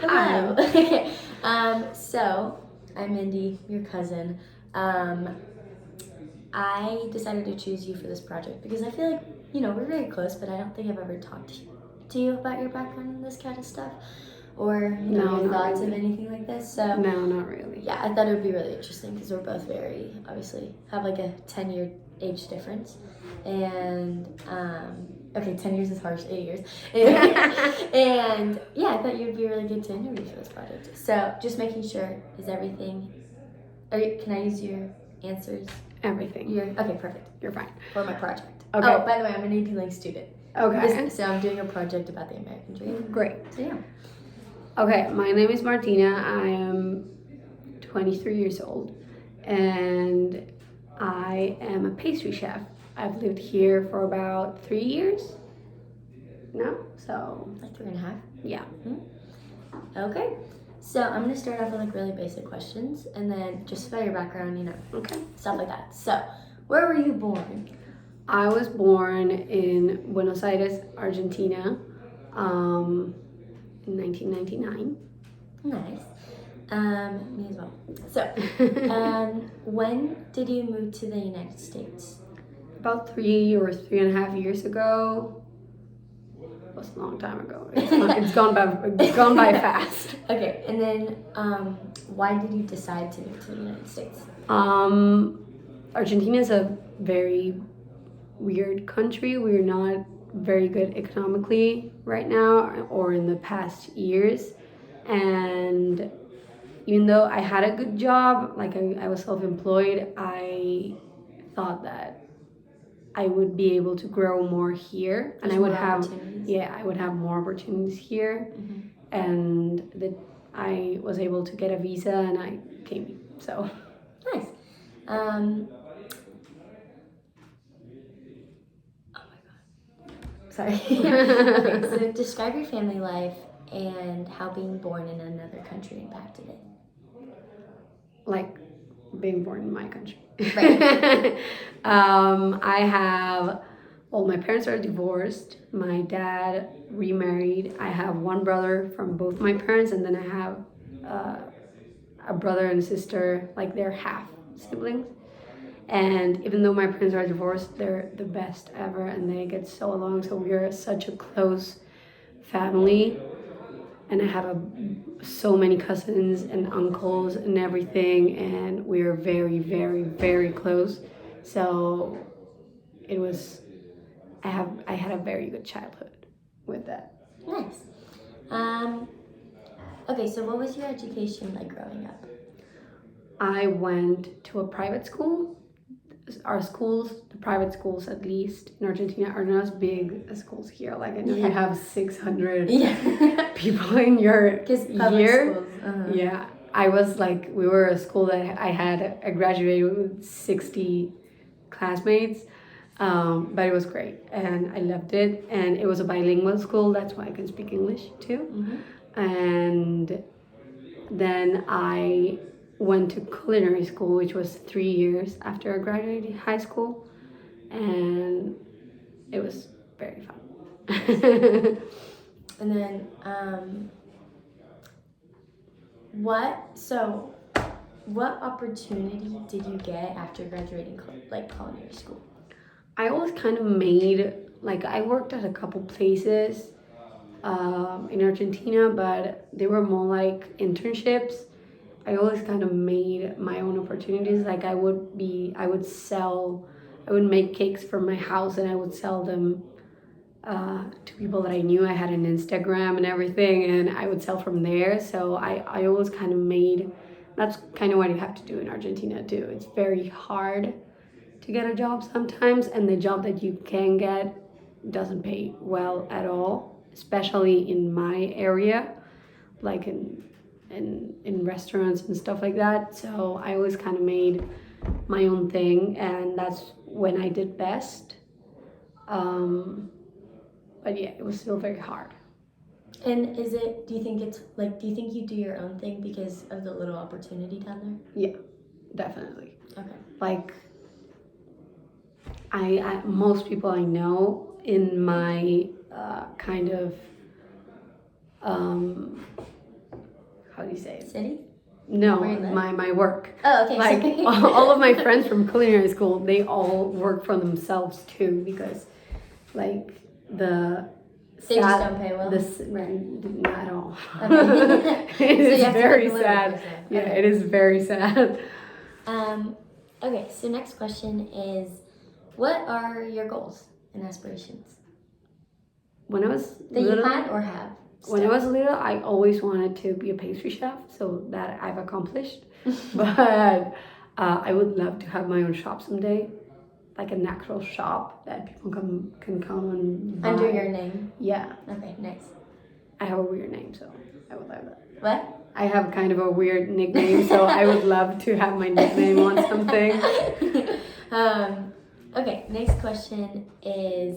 Hello. Okay. So I'm Mindy, your cousin. I decided to choose you for this project because I feel like, we're very close, but I don't think I've ever talked to you about your background and this kind of stuff. Or, your thoughts really. of anything like this. So No, not really. yeah, I thought it would be really interesting because we're both very, obviously, have like a 10-year age difference. And, okay, 10 years is harsh, 8 years. And yeah, I thought you'd be really good to interview for this project. So just making sure, is everything, can I use your answers? Everything. Okay, perfect. You're fine. For my project. Okay. Oh, by the way, I'm an AP Link student. Okay. So I'm doing a project about the American dream. Great. So yeah. Okay, my name is Martina. I am 23 years old and I am a pastry chef. I've lived here for about 3 years now, so Like 3.5. yeah. Okay. So I'm gonna start off with like really basic questions, and then just about your background, Okay. stuff like that. So, where were you born? I was born in Buenos Aires, Argentina, in 1999. Nice. Me as well. So, when did you move to the United States? About 3.5 years ago. It was a long time ago. It's gone by fast. Okay, and then why did you decide to move to the United States? Argentina is a very weird country. We're not very good economically right now or in the past years. And even though I had a good job, like I was self-employed, I thought that I would be able to grow more here, and I would have more opportunities here, and that I was able to get a visa and I came. So nice. Oh my god. Sorry. Okay, so describe your family life and how being born in another country impacted it. Like being born in my country. Right. My parents are divorced. My dad remarried. I have one brother from both my parents, and then I have a brother and sister, like they're half siblings. And even though my parents are divorced, they're the best ever, and they get so along. So we are such a close family, and I have so many cousins and uncles and everything, and we are very, very, very close. So it was. I had a very good childhood with that. Nice. Okay, so what was your education like growing up? I went to a private school. Our schools, the private schools at least in Argentina, are not as big as schools here. Like I know you have 600 people in your year. Schools. Yeah, I was like, we were a school that I graduated with 60 classmates. But it was great and I loved it, and it was a bilingual school, that's why I can speak English too. And then I went to culinary school, which was 3 years after I graduated high school, and it was very fun. And then what opportunity did you get after graduating culinary school? I always kind of made, like, I worked at a couple places in Argentina, but they were more like internships. I always kind of made my own opportunities. Like I would make cakes from my house and I would sell them to people that I knew. I had an Instagram and everything, and I would sell from there. So I always kind of made, that's kind of what you have to do in Argentina too. It's very hard to get a job sometimes, and the job that you can get doesn't pay well at all, especially in my area, like in restaurants and stuff like that. So I always kind of made my own thing, and that's when I did best. But yeah, it was still very hard. And do you think you do your own thing because of the little opportunity down there? Yeah, definitely. Okay. Like, most people I know in my kind of how do you say it? City? No, Where you live? my work. Oh, okay. Like sorry. all of my friends from culinary school, they all work for themselves too, because like the They just don't pay well? Not at all. Okay. It So is you have to very live sad. yourself. Yeah, Okay. it is very sad. Okay, so next question is, what are your goals and aspirations When I was that you little, had or have? when I was little, I always wanted to be a pastry chef, so that I've accomplished. But I would love to have my own shop someday, like an actual shop that people can come and buy. Under your name? Yeah. Okay, nice. I have a weird name, so I would love that. What? I have kind of a weird nickname, so I would love to have my nickname on something. Okay, next question is,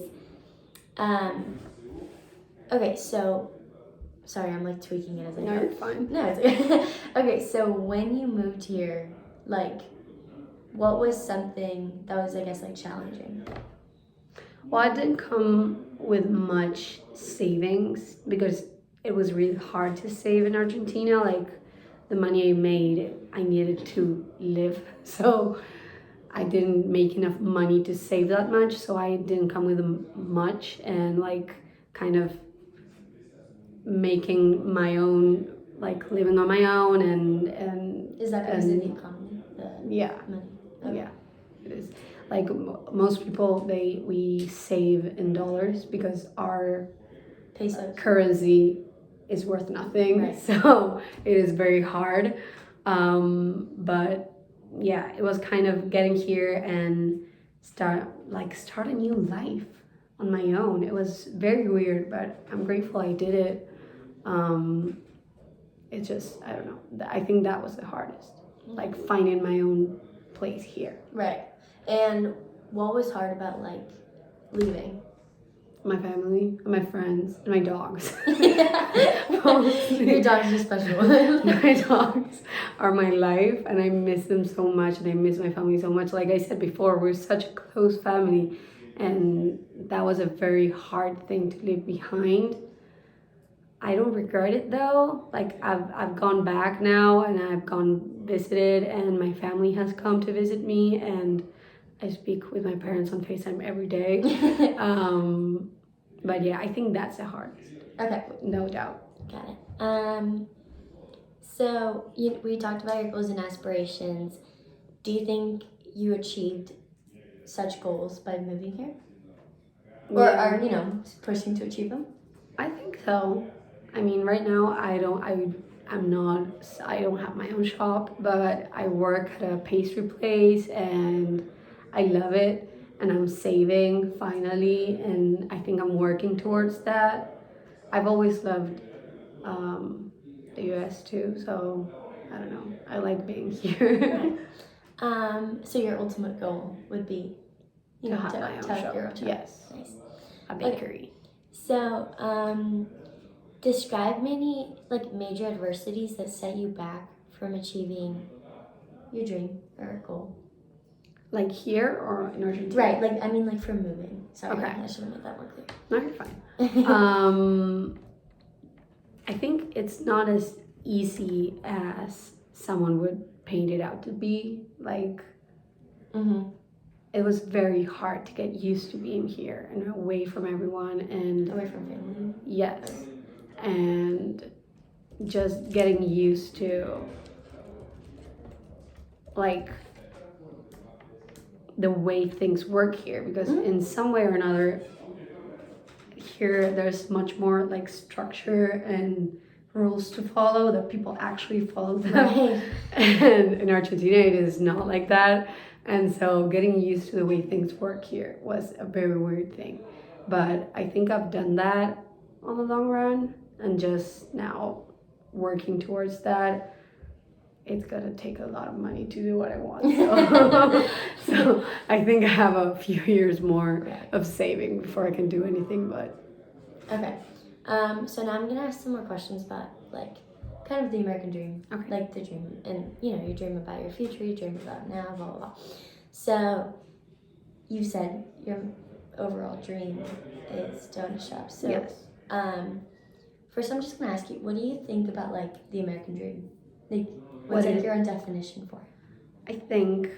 okay, so, sorry, I'm like tweaking it as I No, go. you're fine. No, it's okay. Okay, so when you moved here, like, what was something that was, I guess, like challenging? Well, I didn't come with much savings because it was really hard to save in Argentina. Like the money I made, I needed to live. So I didn't make enough money to save that much. So I didn't come with much, and like kind of making my own, like living on my own and Is that because of the economy? Yeah. Money? Okay. Yeah, it is. Like most people, we save in dollars because our Pesos. currency is worth nothing. Right. So it is very hard. But yeah, it was kind of getting here and start a new life on my own. It was very weird, but I'm grateful I did it. It's just, I don't know. I think that was the hardest, like finding my own place here. Right. And what was hard about like leaving? My family, my friends, and my dogs. Your dogs are special. My dogs are my life, and I miss them so much, and I miss my family so much. Like I said before, we're such a close family, and that was a very hard thing to leave behind. I don't regret it though. Like I've gone back now, and I've gone visited, and my family has come to visit me, and I speak with my parents on FaceTime every day. But yeah, I think that's the hardest. Okay. No doubt. Got it. So we talked about your goals and aspirations. Do you think you achieved such goals by moving here? Or are, pushing to achieve them? I think so. I mean, right now I don't have my own shop, but I work at a pastry place and I love it, and I'm saving finally, and I think I'm working towards that. I've always loved the US too, so I don't know. I like being here. So your ultimate goal would be to have my own shop. your own shop. Yes. Nice. A bakery. So, describe many like major adversities that set you back from achieving your dream or goal. Like here or in Argentina? Right, like from moving. Sorry, Okay. I should have made that more clear. No, you're fine. I think it's not as easy as someone would paint it out to be. Like, it was very hard to get used to being here and away from everyone and Away from family. yes, and just getting used to like the way things work here, because in some way or another here there's much more like structure and rules to follow that people actually follow them. Right. And in Argentina it is not like that, and so getting used to the way things work here was a very weird thing, but I think I've done that on the long run, and just now working towards that. It's gonna take a lot of money to do what I want. So I think I have a few years more of saving before I can do anything. But okay. So now I'm gonna ask some more questions about like kind of the American dream, Okay. like the dream, and you dream about your future, you dream about now, blah blah blah. So you said your overall dream is to own a shop. So yes. First, I'm just gonna ask you, what do you think about like the American dream? Like, What what's like is- your own definition for it? I think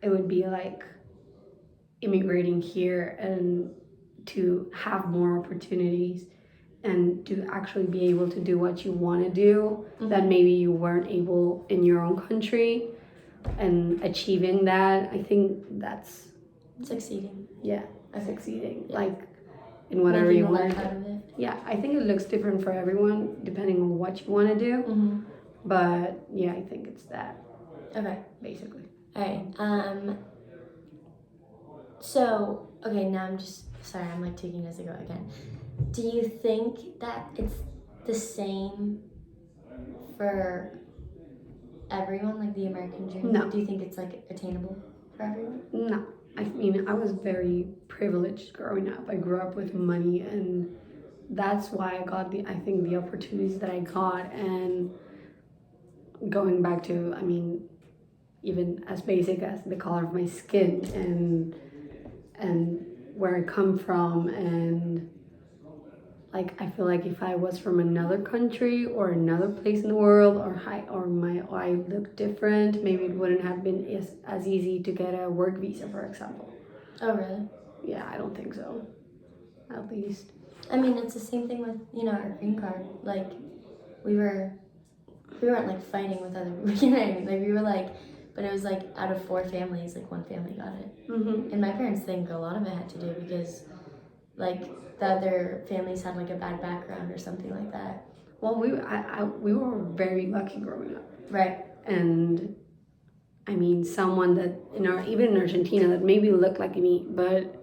it would be like immigrating here and to have more opportunities and to actually be able to do what you want to do that maybe you weren't able in your own country, and achieving that. I think that's Succeeding. succeeding, Yeah. like in whatever Making you a want life to out do. of it. Yeah, I think it looks different for everyone depending on what you want to do. Mm-hmm. But yeah, I think it's that Okay. basically. All right. So, okay, now I'm just sorry. I'm like taking as I go again. Do you think that it's the same for everyone, like the American dream? No. Do you think it's like attainable for everyone? No, I mean, I was very privileged growing up. I grew up with money, and that's why I got I think the opportunities that I got. And going back to, I mean, even as basic as the color of my skin and where I come from, and like I feel like if I was from another country or another place in the world, or I look different, maybe it wouldn't have been as easy to get a work visa, for example. Oh, really? Yeah, I don't think so. At least. I mean, it's the same thing with our green card. Like, we weren't like fighting with other people. You know what I mean? Like we were like, but it was like out of 4 families, like 1 family got it. Mm-hmm. And my parents think a lot of it had to do because, like, the other families had like a bad background or something like that. Well, we were very lucky growing up. Right. And I mean, someone that even in Argentina that maybe looked like me, but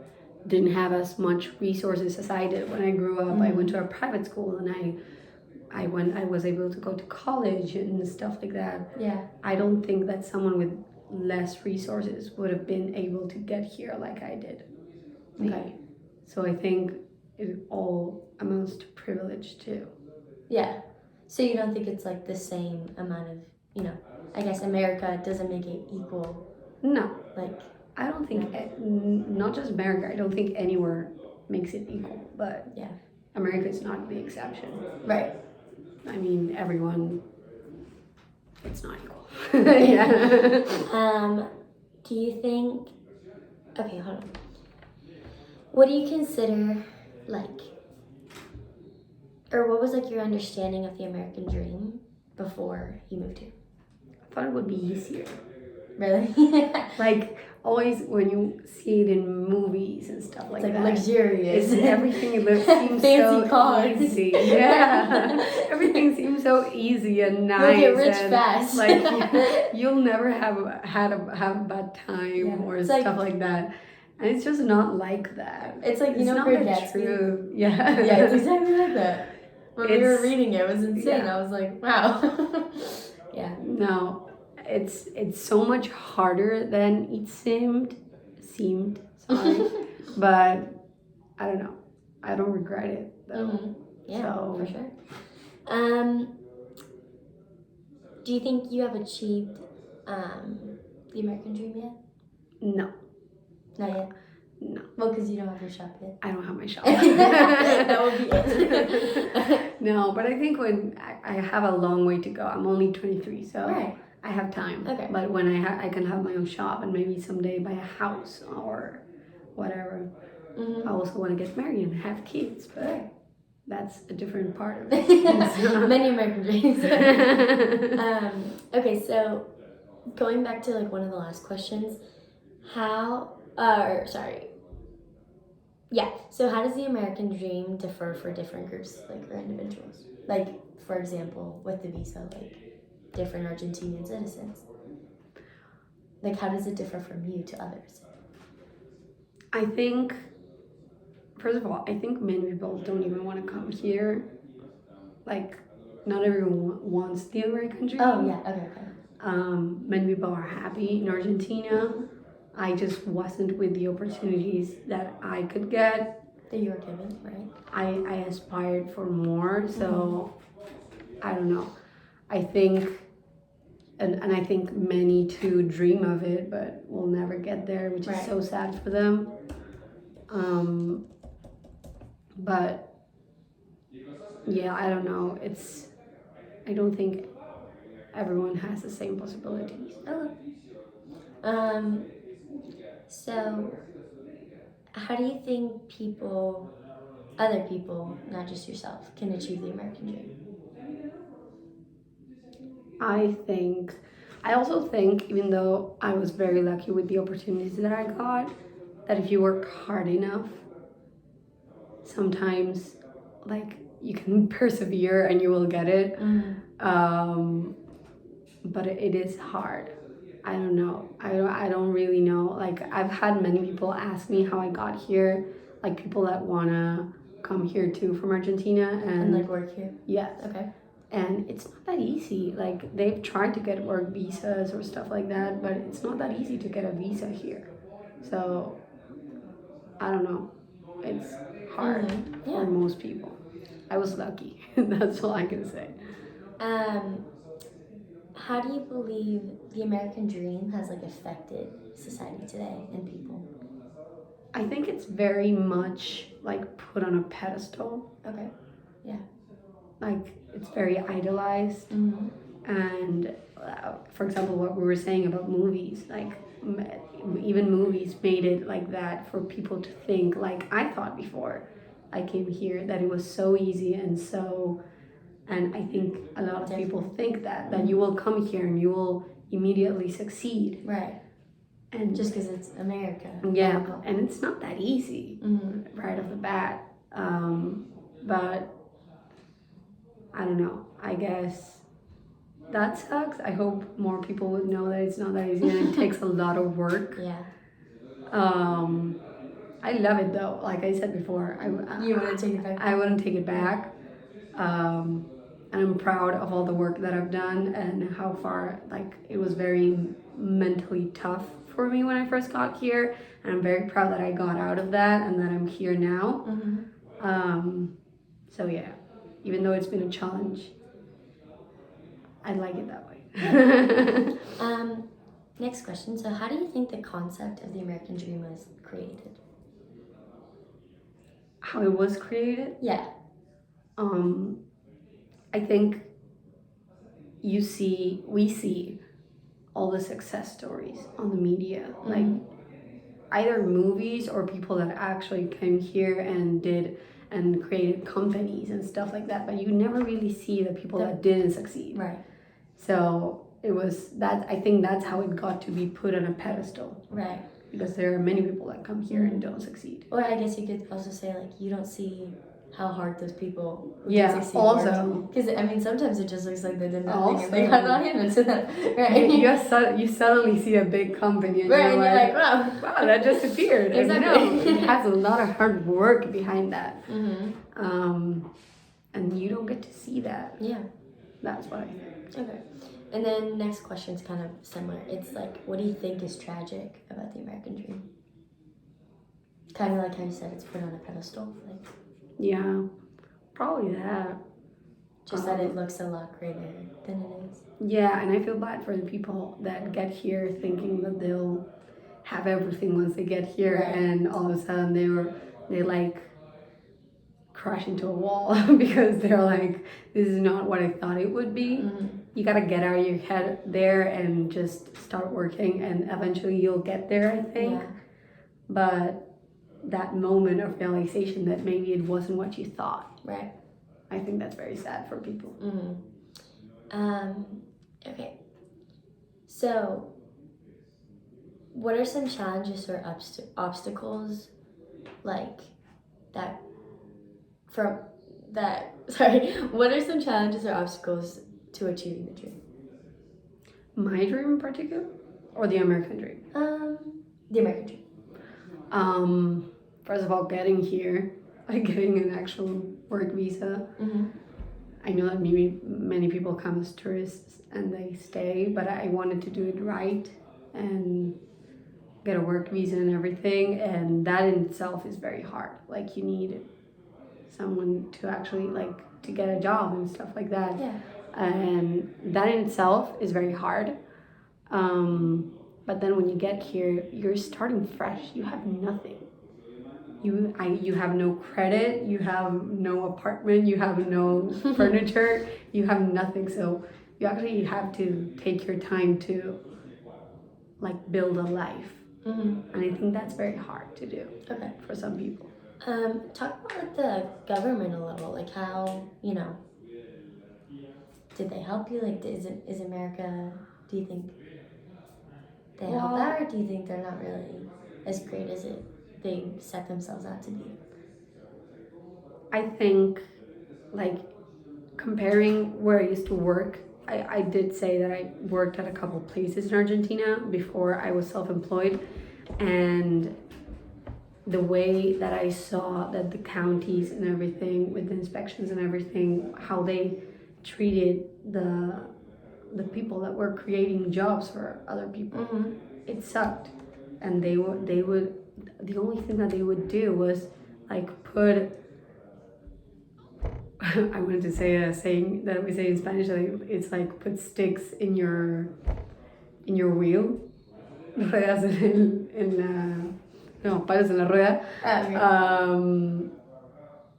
didn't have as much resources as I did when I grew up. Mm-hmm. I went to a private school, and I was able to go to college and stuff like that. Yeah. I don't think that someone with less resources would have been able to get here like I did. Okay. So I think it all amounts to privilege too. Yeah. So you don't think it's like the same amount of, I guess America doesn't make it equal. No. Like, I don't think, not just America, I don't think anywhere makes it equal, but yeah, America is not the exception. Right. I mean, everyone, it's not equal. Yeah. Do you think, okay, hold on. What do you consider, like, or what was, like, your understanding of the American dream before you moved here? I thought it would be easier. Really? Like, always when you see it in movies and stuff like that. It's like luxurious. Everything seems fancy so cars. easy. Yeah. Everything seems so easy and nice. You'll get rich and fast. Like, you'll never have a bad time or stuff like that. And it's just not like that. It's like, it's not the truth. Yeah. Yeah, it's exactly like that. When we were reading it was insane. Yeah. I was like, wow. Yeah. No. It's so much harder than it seemed, sorry. But I don't know. I don't regret it though. Mm-hmm. Yeah, so, for sure. Do you think you have achieved the American dream yet? No. Not yet? No. Well, because you don't have your shop yet. I don't have my shop. That would be it. No, but I think when I have a long way to go. I'm only 23, so right. I have time. Okay. But when I can have my own shop and maybe someday buy a house or whatever. Mm-hmm. I also want to get married and have kids, but right. That's a different part of it. Many American dreams. Okay, so going back to like one of the last questions, so how does the American dream differ for different groups, like, or individuals? Like, for example, with the visa, like, different Argentinian citizens. Like, how does it differ from you to others? I think, first of all, I think many people don't even want to come here. Like, not everyone wants the American dream. Oh, yeah, okay. Many people are happy in Argentina. I just wasn't with the opportunities that I could get. That you were given, right? I aspired for more, so I don't know. I think, and I think many too dream of it, but will never get there, which is so sad for them. But Yeah, I don't know. I don't think everyone has the same possibilities. Okay. So how do you think other people, not just yourself, can achieve the American dream? I also think, even though I was very lucky with the opportunities that I got, that if you work hard enough, sometimes like you can persevere and you will get it. But it is hard. I don't know. I don't really know. Like, I've had many people ask me how I got here, like people that wanna come here too from Argentina And like work here? Yes. Okay. And it's not that easy. Like, they've tried to get work visas or stuff like that, but it's not that easy to get a visa here. So I don't know. It's hard for most people. I was lucky. That's all I can say. How do you believe the American dream has like affected society today and people? I think it's very much like put on a pedestal. Okay. Yeah. Like, it's very idolized. And for example, what we were saying about movies, like even movies made it like that for people to think, like I thought before I came here, that it was so easy and I think a lot of people think that you will come here and you will immediately succeed. Right. And just because it's America. Yeah, and it's not that easy right off the bat. But I don't know. I guess that sucks. I hope more people would know that it's not that easy and it takes a lot of work. Yeah. I love it though. Like I said before, you wouldn't take it back. I wouldn't take it back. And I'm proud of all the work that I've done and how far, like, it was very mentally tough for me when I first got here, and I'm very proud that I got out of that and that I'm here now. So yeah, even though it's been a challenge, I like it that way. Next question. So how do you think the concept of the American dream was created? How it was created? Yeah. I think we see all the success stories on the media, like either movies or people that actually came here and did and created companies and stuff like that, but you never really see the people that didn't succeed. Right. So it was that, I think that's how it got to be put on a pedestal. Right. Because there are many people that come here and don't succeed. Or I guess you could also say, like, you don't see how hard those people also. Because, I mean, sometimes it just looks like they did nothing and they got it all handed to them. Right. You suddenly see a big company and you're like, wow, that just appeared. Exactly. No, it has a lot of hard work behind that. And you don't get to see that. Yeah. That's what I think. Okay. And then next question's kind of similar. It's like, what do you think is tragic about the American dream? Kind of like how you said it's put on a pedestal. Like, yeah, probably that. Just that it looks a lot greater than it is. Yeah, and I feel bad for the people that get here thinking that they'll have everything once they get here, and all of a sudden they like crash into a wall because they're like, this is not what I thought it would be. You gotta get out of your head there and just start working, and eventually you'll get there, I think. Yeah. But that moment of realization that maybe it wasn't what you thought. Right. I think that's very sad for people. Okay. So, what are some challenges or obstacles, like, what are some challenges or obstacles to achieving the dream? My dream in particular? Or the American dream? The American dream. First of all, getting here, like getting an actual work visa. I know that maybe many people come as tourists and they stay, but I wanted to do it right and get a work visa and everything, and that in itself is very hard. Like, you need someone to actually, like, to get a job and stuff like that. Yeah. And that in itself is very hard. But then when you get here, you're starting fresh. You have nothing. you have no credit, you have no apartment, you have no furniture, you have nothing. So you actually have to take your time to like build a life. And I think that's very hard to do. Okay. For some people. Talk about like the government a little, like how, you know, did they help you? Like, is America, do you think they help out, or do you think they're not really as great as they set themselves out to be? I think, like, comparing where I used to work, I did say that I worked at a couple places in Argentina before I was self-employed, and the way that I saw that the counties and everything with the inspections and everything, how they treated the people that were creating jobs for other people, it sucked. And they would the only thing that they would do was like put I wanted to say a saying that we say in Spanish, like, it's like put sticks in your wheel. Ruedas no, palos en la rueda.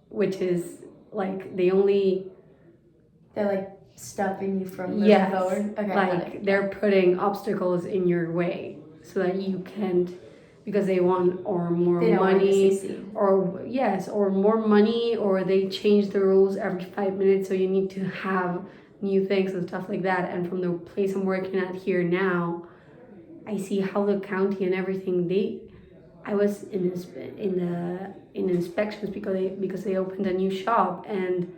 Which is like they're like stopping you from moving forward. Okay, like they're putting obstacles in your way so that you can't, because they want or more money or more money, or they change the rules every 5 minutes, so you need to have new things and stuff like that. And from the place I'm working at here now, I see how the county and everything, I was in inspections because they opened a new shop, and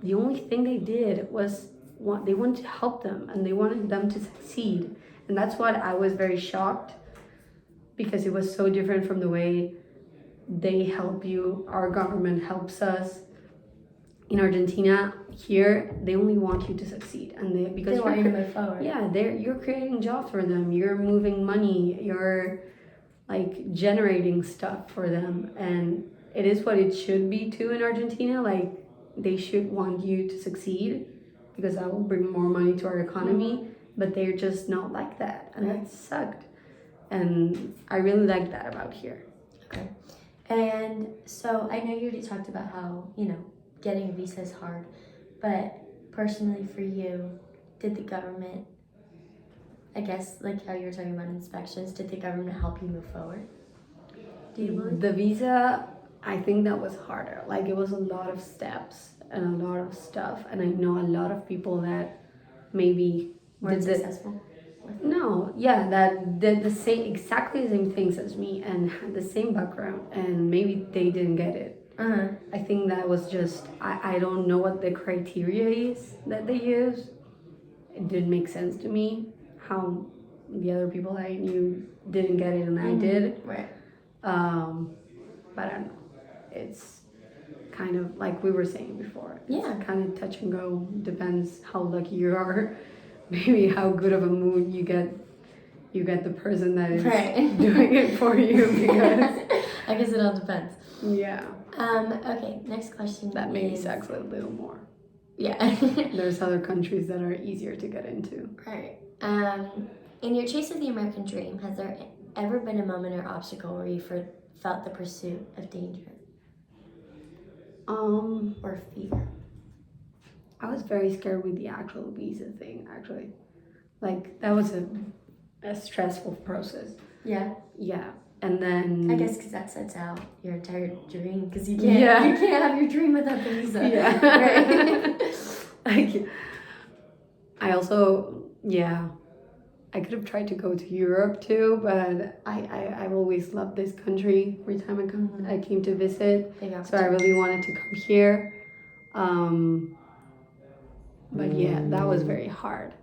the only thing they did was they wanted to help them and they wanted them to succeed. And that's what I was very shocked, because it was so different from the way they help you. Our government helps us. In Argentina, here, they only want you to succeed, and because they want you to move forward. Yeah, you're creating jobs for them. You're moving money. You're like generating stuff for them, and it is what it should be too in Argentina. Like, they should want you to succeed, because that will bring more money to our economy. But they're just not like that, and that sucked. And I really like that about here. Okay. And so I know you already talked about how, you know, getting a visa is hard, but personally for you, did the government, I guess, like how you were talking about inspections, did the government help you move forward? Do you believe? The visa, I think that was harder. Like, it was a lot of steps and a lot of stuff, and I know a lot of people that maybe weren't successful. No, yeah, that did exactly the same things as me and had the same background, and maybe they didn't get it. I think that was just, I don't know what the criteria is that they use. It didn't make sense to me how the other people that I knew didn't get it and I did. Right. But I don't know. It's kind of like we were saying before. It's kind of touch and go. Depends how lucky you are. Maybe how good of a mood you get the person that is doing it for you, because I guess it all depends. Yeah. Okay, next question. That maybe sucks a little more. Yeah. There's other countries that are easier to get into. Right. In your chase of the American dream, has there ever been a moment or obstacle where you felt the pursuit of danger? Or fear? I was very scared with the actual visa thing, actually. Like, that was a stressful process. Yeah? Yeah. And then... I guess because that sets out your entire dream, because you can't have your dream without the visa. Yeah. Right? I also, I could have tried to go to Europe too, but I've always loved this country every time I came to visit. So I really wanted to come here. But yeah, that was very hard.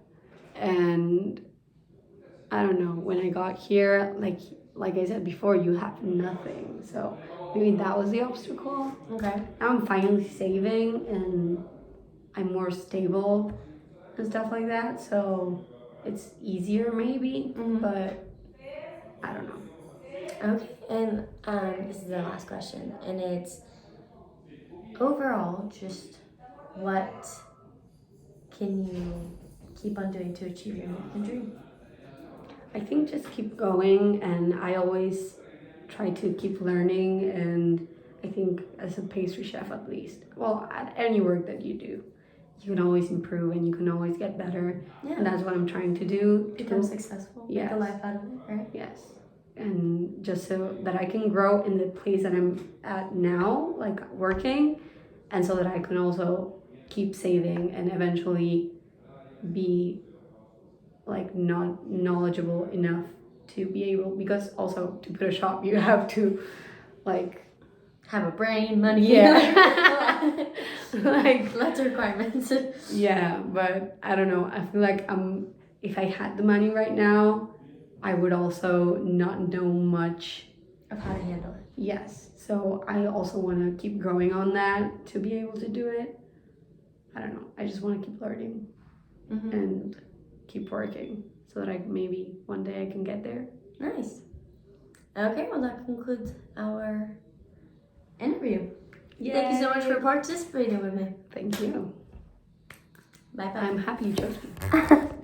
And I don't know, when I got here, like I said before, you have nothing. So maybe that was the obstacle. Okay. Now I'm finally saving and I'm more stable and stuff like that. So it's easier maybe, but I don't know. Okay, and this is the last question, and it's overall, just what can you keep on doing to achieve your American dream? I think just keep going, and I always try to keep learning, and I think as a pastry chef at least, well, at any work that you do, you can always improve and you can always get better. Yeah. And that's what I'm trying to do. Become successful. Yes. Make a life out of it, right? Yes. And just so that I can grow in the place that I'm at now, like working, and so that I can also keep saving and eventually be like not knowledgeable enough to be able, because also to put a shop you have to like have a brain, money. Yeah. Like lots of requirements. Yeah, but I don't know. I feel like if I had the money right now, I would also not know much of how to handle it. Yes. So I also want to keep growing on that to be able to do it. I don't know. I just want to keep learning and keep working so that maybe one day I can get there. Nice. Okay, well that concludes our interview. Yay. Thank you so much for participating with me. Thank you. Bye-bye. I'm happy you chose me.